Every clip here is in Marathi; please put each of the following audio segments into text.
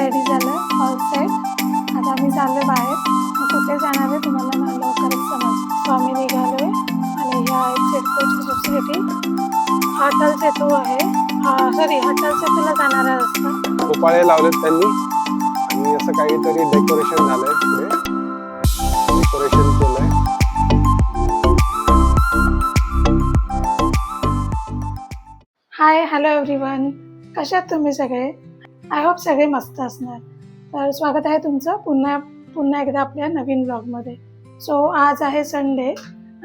रेडी झालं ऑल सेट. आता आम्ही चाललोय बाहेर. कुठे जाणार आहे तुम्हाला लवकरच समज. सो आम्ही निघालोय आणि ह्या आहेत सिडकोची सोसायटी. हा अटल सेतू आहे. सॉरी, अटल सेतूला जाणारा रस्ता. उपाळे लावलेत त्यांनी आणि असं काहीतरी डेकोरेशन झालंय तिकडे. डेकोरेशन केलंय. हाय, हॅलो एव्हरीवन. कशा आहात तुम्ही सगळे? आय होप सगळे मस्त असणार. तर स्वागत आहे तुमचं पुन्हा एकदा आपल्या नवीन ब्लॉगमध्ये. सो आज आहे संडे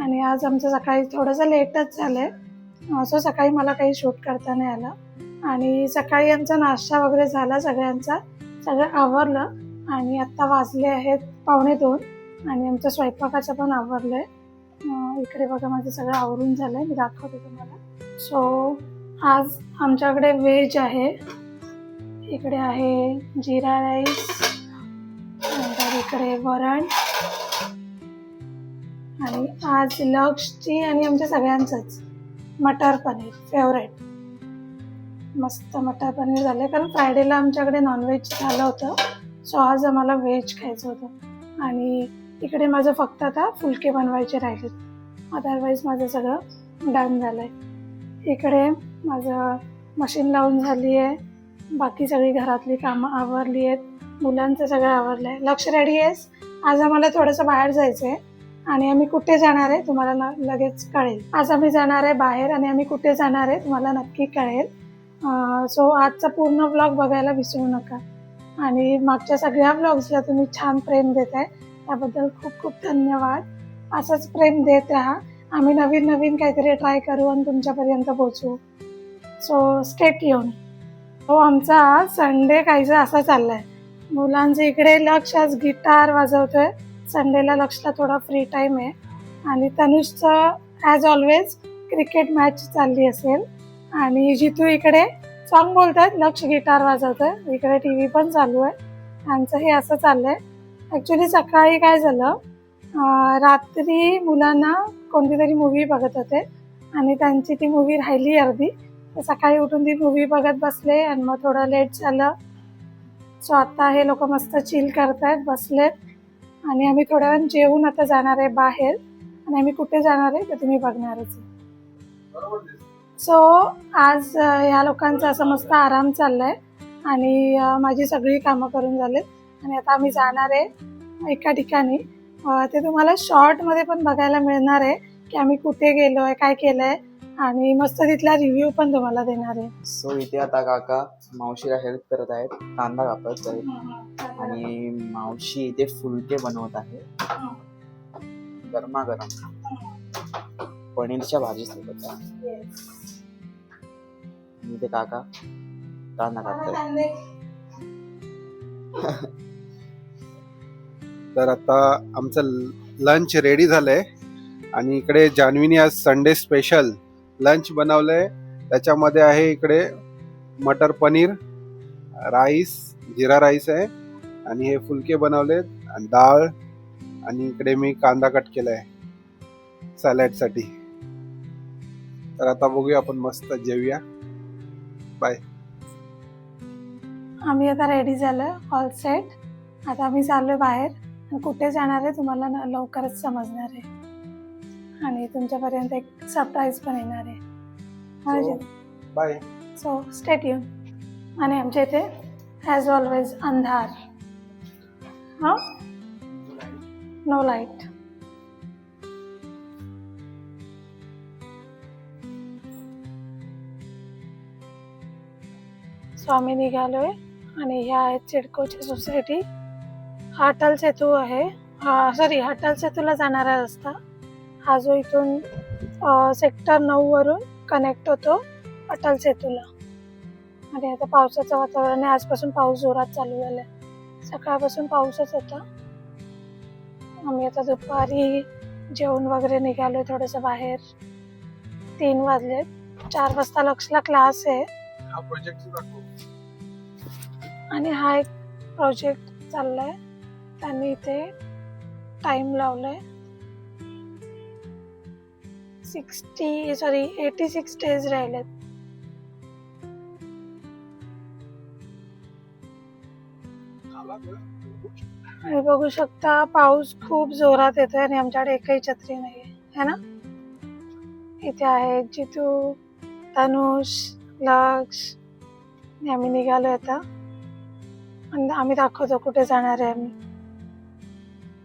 आणि आज आमचं सकाळी थोडंसं लेटच झालं आहे. सो सकाळी मला काही शूट करता नाही आलं आणि सकाळी आमचा नाश्ता वगैरे झाला सगळ्यांचा. सगळं आवरलं आणि आत्ता वाजले आहेत 1:45 आणि आमचं स्वयंपाकाचं पण आवरलं आहे. इकडे बघा माझं सगळं आवरून झालं आहे. मी दाखवते तुम्हाला. सो आज आमच्याकडे व्हेज आहे. इकडे आहे जिरा राईस, नंतर इकडे वरण आणि आज लक्षची आणि आमच्या सगळ्यांचंच मटर पनीर फेवरेट. मस्त मटर पनीर झालं कारण फ्रायडेला आमच्याकडे नॉनव्हेज झालं होतं. सो आज आम्हाला व्हेज खायचं होतं आणि इकडे माझं फक्त आता फुलके बनवायचे राहिलेत. अदरवाईज माझं सगळं डन झालं आहे. इकडे माझं मशीन लावून झाली आहे. बाकी सगळी घरातली कामं आवरली आहेत. मुलांचं सगळं आवरलं आहे. लक्ष रेडी आहेस? आज आम्हाला थोडंसं बाहेर जायचं आहे आणि आम्ही कुठे जाणार आहे तुम्हाला लगेच कळेल. आज आम्ही जाणार आहे बाहेर आणि आम्ही कुठे जाणार आहे तुम्हाला नक्की कळेल. सो आजचा पूर्ण व्लॉग बघायला विसरू नका आणि मागच्या सगळ्या व्लॉग्सला तुम्ही छान प्रेम देत आहे त्याबद्दल खूप खूप धन्यवाद. असंच प्रेम देत राहा. आम्ही नवीन काहीतरी ट्राय करू आणि तुमच्यापर्यंत पोहोचू. So stay tune. हो, आमचा संडे काहीसा असा चाललाय. मुलांचं इकडे लक्ष आज गिटार वाजवतोय. संडेला लक्षला थोडा फ्री टाइम आहे आणि तनुषचं ॲज ऑलवेज क्रिकेट मॅच चालली असेल आणि जितू इकडे सॉन्ग बोलतात, लक्ष गिटार वाजवतोय. इकडे TV पण चालू आहे. आमचं हे असं चाललंय. ॲक्च्युली सकाळी काय झालं, रात्री मुलांना कोणती तरी मूवी बघत होते आणि त्यांची ती मूवी राहिली अर्धी. तर सकाळी उठून ती मूवी बघत बसले आणि मग थोडं लेट झालं. सो आता हे लोक मस्त चिल करतायत, बसलेत आणि आम्ही थोड्या वेळ जेवून आता जाणार आहे बाहेर आणि आम्ही कुठे जाणार आहे ते तुम्ही बघणारच. सो आज ह्या लोकांचा असं मस्त आराम चाललाय आणि माझी सगळी कामं करून झालेत आणि आता आम्ही जाणार आहे एका ठिकाणी. ते तुम्हाला शॉर्टमध्ये पण बघायला मिळणार आहे की आम्ही कुठे गेलो आहे, काय केलं आहे आणि मस्त तिथला रिव्ह्यू पण तुम्हाला देणार आहे. सो इथे आता काका मावशीला हेल्प करत आहेत, कांदा कापत आहेत आणि मावशी इथे फुलके बनवत आहे गरमागरम पनीरच्या भाजी सोबत. इथे काका कांदा कापतात. तर आता आमचं लंच रेडी झालंय आणि इकडे जान्हवीने आज संडे स्पेशल लंच बनवलंय. त्याच्यामध्ये आहे इकडे मटर पनीर, राईस, जिरा राईस आहे आणि हे फुलके बनवलेत आणि डाळ आणि इकडे मी कांदा कट केलाय सॅलडसाठी. तर आता बघूया, आपण मस्त जेवूया. बाय. आम्ही आता रेडी झालं ऑल सेट. आता आम्ही चाललोय बाहेर. कुठे जाणार आहे तुम्हाला लवकरच समजणार आहे आणि तुमच्यापर्यंत एक सरप्राईज पण येणार आहे. बाय. So stay tune. आणि आमच्या इथे ॲज ऑलवेज अंधार. हां, नो लाईट. सो आम्ही निघालोय आणि ह्या आहेत सिडकोची सोसायटी. हा अटल सेतू आहे. सॉरी, अटल सेतूला जाणारा रस्ता. हा जो इथून सेक्टर 9 वरून कनेक्ट होतो अटल सेतूला. आणि आता पावसाचं वातावरण आहे. आजपासून पाऊस जोरात चालू झालाय. सकाळपासून पाऊसच होता. आम्ही आता दुपारी जेवण वगैरे निघालोय थोडंसं बाहेर. 3 वाजले. 4 वाजता लक्षला क्लास आहे आणि हा एक प्रोजेक्ट चाललाय. त्यांनी इथे टाइम लावलाय 86 डेज राहिलेत. आणि बघू शकता पाऊस खूप जोरात येतोय आणि आमच्याकडे एकही छत्री नाहीये है ना. इथे आहे जितू, तनुष, लक्ष आणि आम्ही निघालोय आता आणि आम्ही दाखवतो कुठे जाणार आहे आम्ही.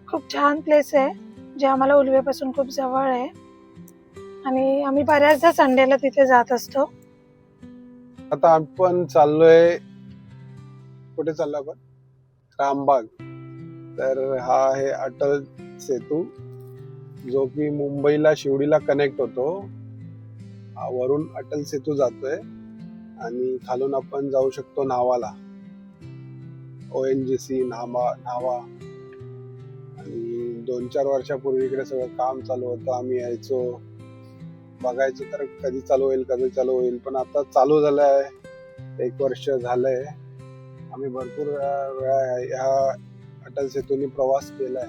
खूप छान प्लेस आहे जे आम्हाला उलवेपासून खूप जवळ आहे आणि आम्ही बऱ्याचदा संडेला तिथे जात असतो. आता आपण चाललोय, कुठे चाललो आपण? रामबाग. तर हा आहे अटल सेतू जो की मुंबईला शिवडीला कनेक्ट होतो. वरून अटल सेतू जातोय आणि खालून आपण जाऊ शकतो नावाला, ONGC नावा. आणि 2-4 वर्षापूर्वी इकडे सगळं काम चालू होतं. आम्ही यायचो, बघायचो तर कधी चालू होईल, पण आता चालू झालंय. 1 वर्ष झालंय. आम्ही भरपूर वेळा ह्या अटल सेतूने प्रवास केलाय.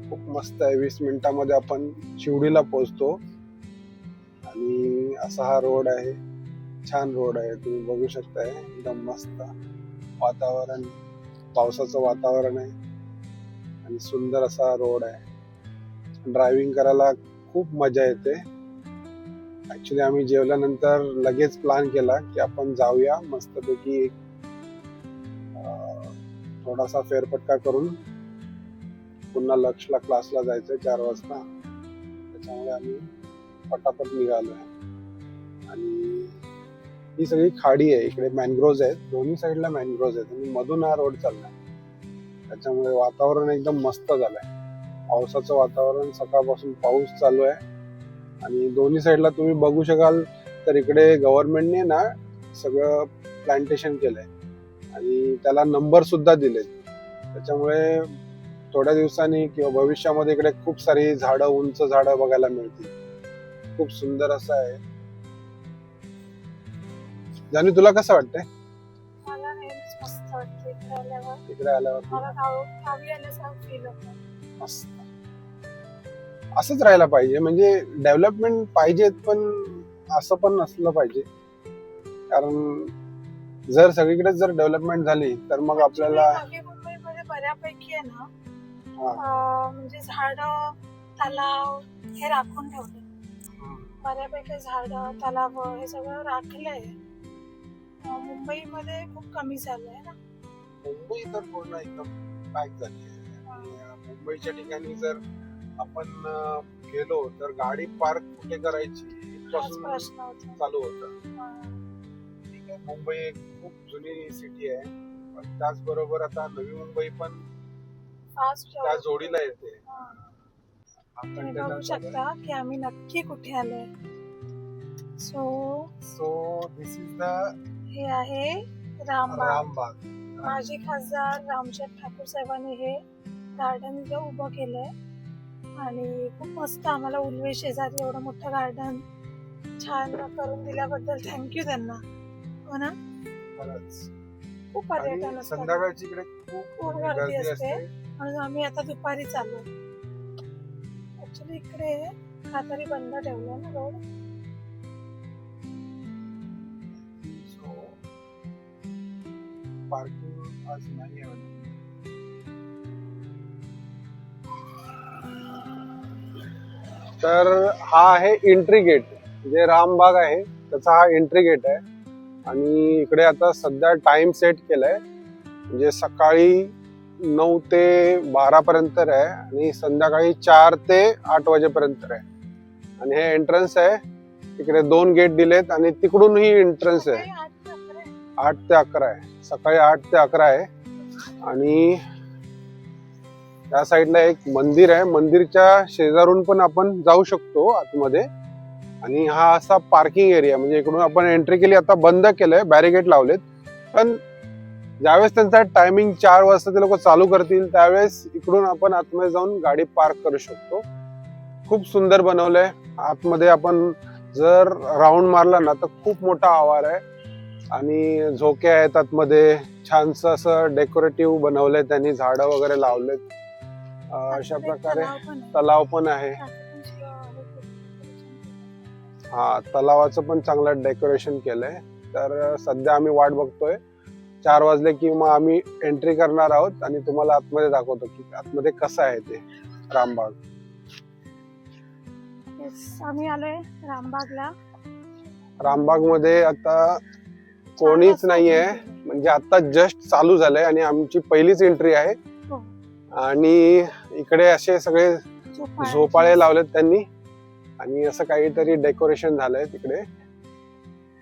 खूप मस्त आहे. 20 मिनिटांमध्ये आपण शिवडीला पोहोचतो. आणि असा हा रोड आहे, छान रोड आहे, तुम्ही बघू शकताय. एकदम मस्त वातावरण, पावसाचं वातावरण आहे आणि सुंदर असा रोड आहे. ड्रायव्हिंग करायला खूप मजा येते. ऍक्च्युली आम्ही जेवल्यानंतर लगेच प्लॅन केला की आपण जाऊया मस्तपैकी थोडासा फेरफटका करून पुन्हा लक्षला क्लासला जायचंय 4 वाजता. त्याच्यामुळे आम्ही पटापट निघालोय. आणि ही सगळी खाडी आहे, इकडे मॅनग्रोव्ज आहेत, दोन्ही साईडला मॅनग्रोव्ज आहेत आणि मधून हा रोड चाललाय. त्याच्यामुळे वातावरण एकदम मस्त झालंय. पावसाचं वातावरण, सकाळपासून पाऊस चालू आहे आणि दोन्ही साईडला तुम्ही बघू शकाल तर इकडे गव्हर्नमेंटने ना सगळं प्लांटेशन केलंय आणि त्याला नंबर सुद्धा दिलेत. त्याच्यामुळे थोड्या दिवसांनी किंवा भविष्यामध्ये इकडे खूप सारी झाडं, उंच झाडं बघायला मिळतील. खूप सुंदर असं आहे. जानू, तुला कसं वाटतंय मला नेहमीच मस्त वाटतं इकडे आल्यावर? मला गावी आल्यासारखं फील होतं. मस्त. असंच राहायला पाहिजे. म्हणजे डेव्हलपमेंट पाहिजे, पण असं पण नसलं पाहिजे. कारण जर सगळीकडे जर डेव्हलपमेंट झाली तर मग आपल्याला नवी मुंबईमध्ये बऱ्यापैकी आहे ना, हा. म्हणजे झाड, तलाव हे राखून ठेवले. बऱ्यापैकी झाड, तलाव हे सगळं राखलंय. मुंबईमध्ये खूप कमी झालंय ना. मुंबई तर पूर्ण एकदम पॅक झाली आहे. आणि मुंबईच्या ठिकाणी जर आपण गेलो तर गाडी पार्क कुठे करायची इथपासून प्रश्न होता. चालू होतं. ठीक आहे, मुंबई एक खूप जुनी सिटी आहे, पण त्याचबरोबर आता नवी मुंबई पण फास्ट त्या जोडीला येते. तुम्ही बघू शकता की आम्ही नक्की कुठे आलोय. सो दिस इज द हे आहे रामबाग. रामबाग. माजी खासदार रामशेठ ठाकूर साहेबांनी हे गार्डन इथं उभं केलंय आणि खूप मस्त आम्हाला उल्वे शेजारी एवढं मोठं गार्डन छान करून दिल्याबद्दल थँक्यू त्यांना. हो ना, खरंच. खूप पर्यटन असतात, संध्याकाळची इकडे खूप गर्दी असते. म्हणून आम्ही आता दुपारी चालू. ऍक्च्युली इकडे काहीतरी बंद ठेवलं ना रोड. पार्किंग आज नाही आहे. तर हा आहे एंट्री गेट, जे रामबाग आहे त्याचा हा एंट्री गेट आहे. आणि इकडे आता सध्या टाइम सेट केलाय, म्हणजे सकाळी 9 ते 12 पर्यंत आहे आणि संध्याकाळी 4 ते 8 वाजेपर्यंत आहे. आणि हे एंट्रन्स आहे. इकडे 2 गेट दिलेत आणि तिकडूनही एंट्रन्स आहे. 8 ते 11 आहे, सकाळी 8 ते 11 आहे. आणि त्या साईडला एक मंदिर आहे, मंदिरच्या शेजारून पण आपण जाऊ शकतो आतमध्ये. आणि हा असा पार्किंग एरिया, म्हणजे इकडून आपण एंट्री केली. आता बंद केलंय, बॅरिकेड लावलेत, पण ज्यावेळेस त्यांचा टायमिंग 4 वाजता ते लोक चालू करतील त्यावेळेस इकडून आपण आतमध्ये जाऊन गाडी पार्क करू शकतो. खूप सुंदर बनवलंय. आतमध्ये आपण जर राऊंड मारला ना तर खूप मोठा आवार आहे आणि झोके आहेत आतमध्ये. छानस असं डेकोरेटिव्ह बनवलंय त्यांनी, झाडं वगैरे लावलेत. अशा प्रकारे तलाव पण आहे. हा, तलावाचं पण चांगलं डेकोरेशन केलंय. तर सध्या आम्ही वाट बघतोय 4 वाजले की मग आम्ही एंट्री करणार आहोत आणि तुम्हाला आतमध्ये दाखवतो की आतमध्ये कसं आहे ते रामबाग. आम्ही आलोय रामबागला. रामबाग मध्ये आता कोणीच नाहीये, म्हणजे आता जस्ट चालू झालंय आणि आमची पहिलीच एंट्री आहे. हो. आणि इकडे असे सगळे झोपाळे लावलेत त्यांनी आणि असं काहीतरी डेकोरेशन झालंय. तिकडे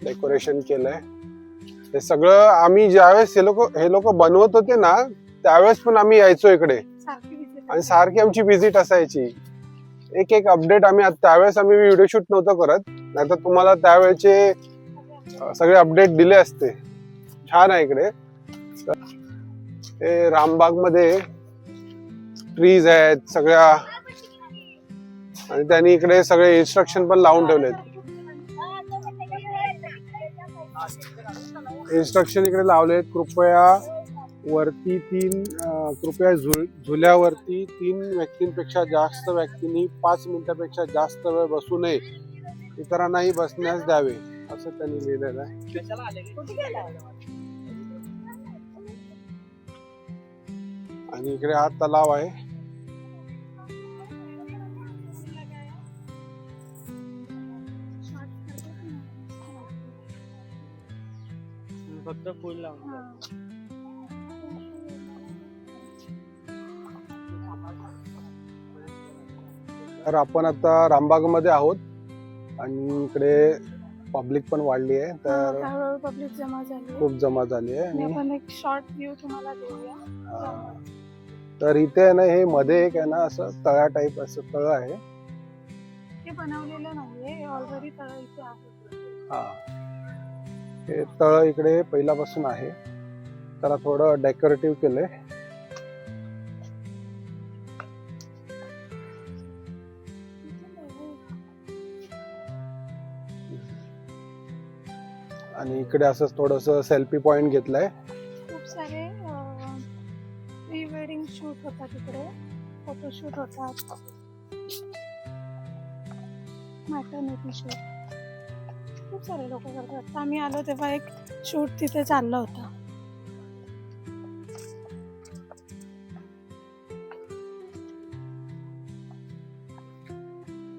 डेकोरेशन केलंय. हे सगळं आम्ही ज्यावेळेस हे लोक बनवत होते ना त्यावेळेस पण आम्ही यायचो इकडे आणि सारखी आमची व्हिजिट असायची. एक अपडेट आम्ही त्यावेळेस आम्ही व्हिडिओ शूट नव्हतो करत, नाहीतर तुम्हाला त्यावेळेचे सगळे अपडेट दिले असते. छान आहे इकडे. हे रामबाग मध्ये ट्रीज आहेत सगळ्या आणि त्यांनी इकडे सगळे इन्स्ट्रक्शन पण लावून ठेवलेत. इन्स्ट्रक्शन इकडे लावलेत. कृपया झुल्यावरती 3 व्यक्तींपेक्षा जास्त व्यक्तींनी 5 मिनिटांपेक्षा जास्त वेळ बसू नये, इतरांनाही बसण्यास द्यावे असं त्यांनी लिहिलेलं आहे. आणि इकडे हा तलाव आहे. फक्त फुल लावून. तर आपण आता रामबाग मध्ये आहोत आणि इकडे पब्लिक पण वाढली आहे. तर पब्लिक जमा झाली, खूप जमा झाली आहे. आणि आपण एक शॉर्ट व्ह्यू तुम्हाला देऊया. तर इथे आहे ना हे मध्ये एक आहे ना असं तळा टाईप असं तळ आहे. हे बनवलेलं नाहीये, ऑलरेडी तळ इथे आहे. हा, हे तळ इकडे पहिल्यापासून आहे. त्याला थोडं डेकोरेटिव्ह केलंय. आणि इकडे असं थोडस सेल्फी पॉइंट घेतलंय. खूप सारे प्री वेडिंग शूट होतात इकडे, फोटोशूट होतात, मॅटर्निटी शूट, खूप सारे लोक करतात. आम्ही आलो तेव्हा एक शूट तिथे चाललं होतं.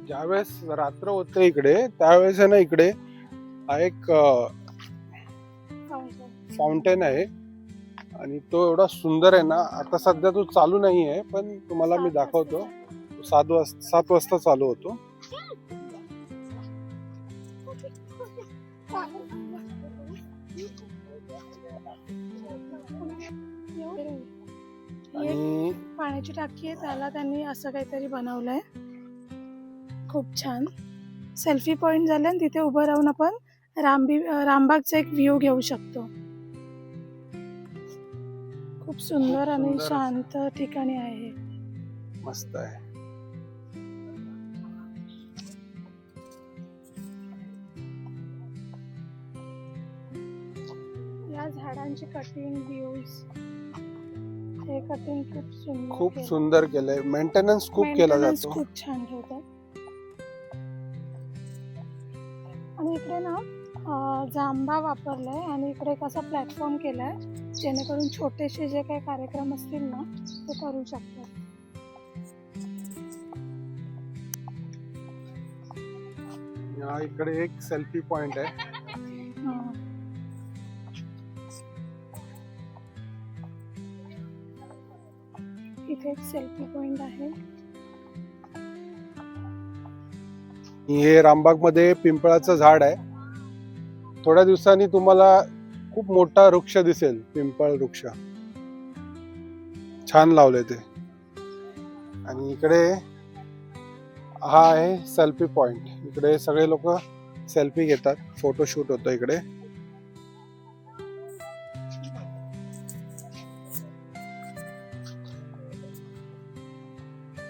ज्यावेळेस रात्र होते इकडे त्यावेळेस आहे ना इकडे हा एक फाउंटेन आहे आणि तो एवढा सुंदर आहे ना. आता सध्या तो चालू नाही आहे, पण तुम्हाला मी दाखवतो. 7 वाजता चालू होतो. आणि पाण्याची टाकी आहे, त्याला त्यांनी असं काहीतरी बनवलंय. खूप छान सेल्फी पॉइंट झाले आणि तिथे उभं राहून आपण रामबागचा एक व्ह्यू घेऊ शकतो. खूप सुंदर आणि शांत ठिकाणी आहे. मस्त आहे. या झाडांची कटिंग व्ह्यूज, हे कटिंग खूप सुंदर केलंय. मेंटेनन्स खूप केला जातो. खूप छान ठेवतात. आणि इकडे ना जांभा वापरलाय आणि इकडे कसा प्लॅटफॉर्म केलाय जेणेकरून छोटेसे जे काही कार्यक्रम असतील ना ते करू शकतात. या इकडे एक सेल्फी पॉइंट आहे. इथे एक सेल्फी पॉइंट आहे. हे रामबाग मध्ये पिंपळाचं झाड आहे. थोड्या दिवसांनी तुम्हाला खूप मोठा वृक्ष दिसेल. पिंपळ वृक्ष छान लावले ते. आणि इकडे हा आहे सेल्फी पॉइंट. इकडे सगळे लोक सेल्फी घेतात, फोटोशूट होतं इकडे.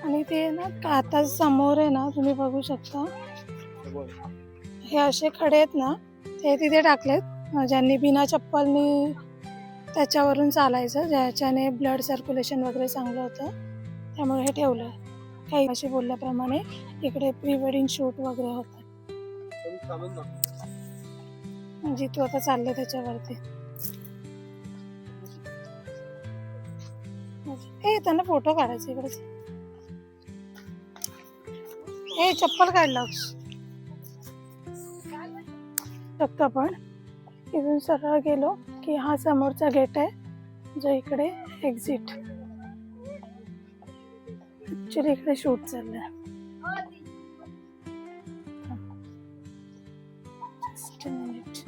आणि ते ना आता समोर आहे ना तुम्ही बघू शकता, हे असे खडे आहेत ना ते तिथे टाकलेत. ज्यांनी बिना चप्पलनी त्याच्यावरून चालायचं, ज्याच्याने ब्लड सर्क्युलेशन वगैरे चांगलं होतं, त्यामुळे हे ठेवलं. काही असे बोलल्याप्रमाणे इकडे प्री वेडिंग शूट वगैरे होतं. जितू आता चालले त्याच्यावरती. ए त्यांना फोटो काढायचे इकडे. ए चप्पल काढ लक्ष. शकतो आपण इथून सरळ गेलो की हा समोरचा गेट आहे जो इकडे एक्झिट. ऍक्च्युली इकडे शूट चाललंय. Just a minute.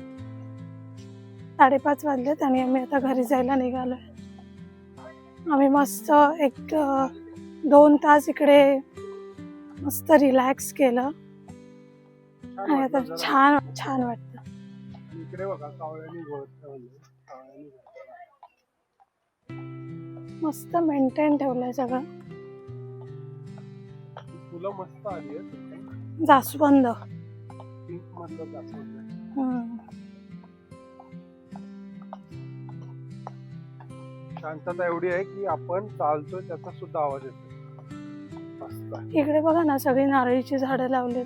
5:30 वाजलेत आणि आम्ही आता घरी जायला निघालोय. आम्ही मस्त 1-2 तास इकडे मस्त रिलॅक्स केलं आणि आता छान छान वाटतं. इकडे बघा कावळ्यांनी घोळ ठेवले. मस्त मेंटेन ठेवलंय सगळं. फुलं मस्त आली आहेत. जास्वंद. पिंक मधलं जास्वंद आहे. शांतता एवढी आहे की आपण चालतोय त्याचा सुद्धा आवाज येतो. मस्त आहे. इकडे बघा ना सगळी नारळीची झाडं लावली.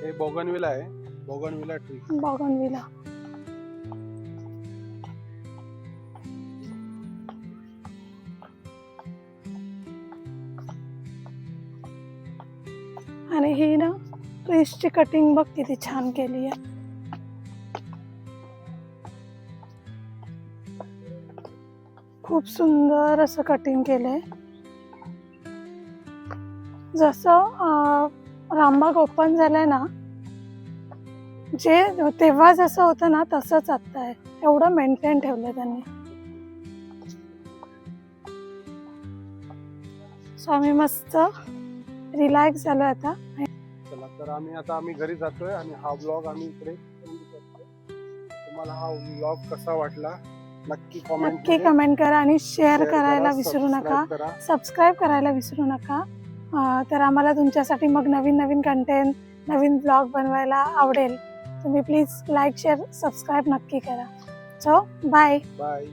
हे बोगनविला आहे. Bougainvillea tree. बोगनविला. आणि ही ना ट्रीजची कटिंग बघ किती छान केली आहे. खूप सुंदर असं कटिंग केलंय. जसं रामबाग ओपन झालंय ना जे तेव्हा जसं होतं ना तसंच आता आहे. एवढं मेंटेन ठेवलंय त्यांनी. सो आम्ही मस्त रिलॅक्स झालो आता. चला तर आम्ही घरी जातोय आणि हा ब्लॉग आम्ही इकडे end करतोय. तुम्हाला हा ब्लॉग कसा वाटला नक्की कमेंट करा आणि शेअर करायला विसरू नका. सबस्क्राईब करा. सबस्क्राईब करायला विसरू नका. तर आम्हाला तुमच्यासाठी मग नवीन कंटेंट नवीन ब्लॉग बनवायला आवडेल. तुम्ही प्लीज लाईक शेअर सबस्क्राईब नक्की करा. So bye. बाय.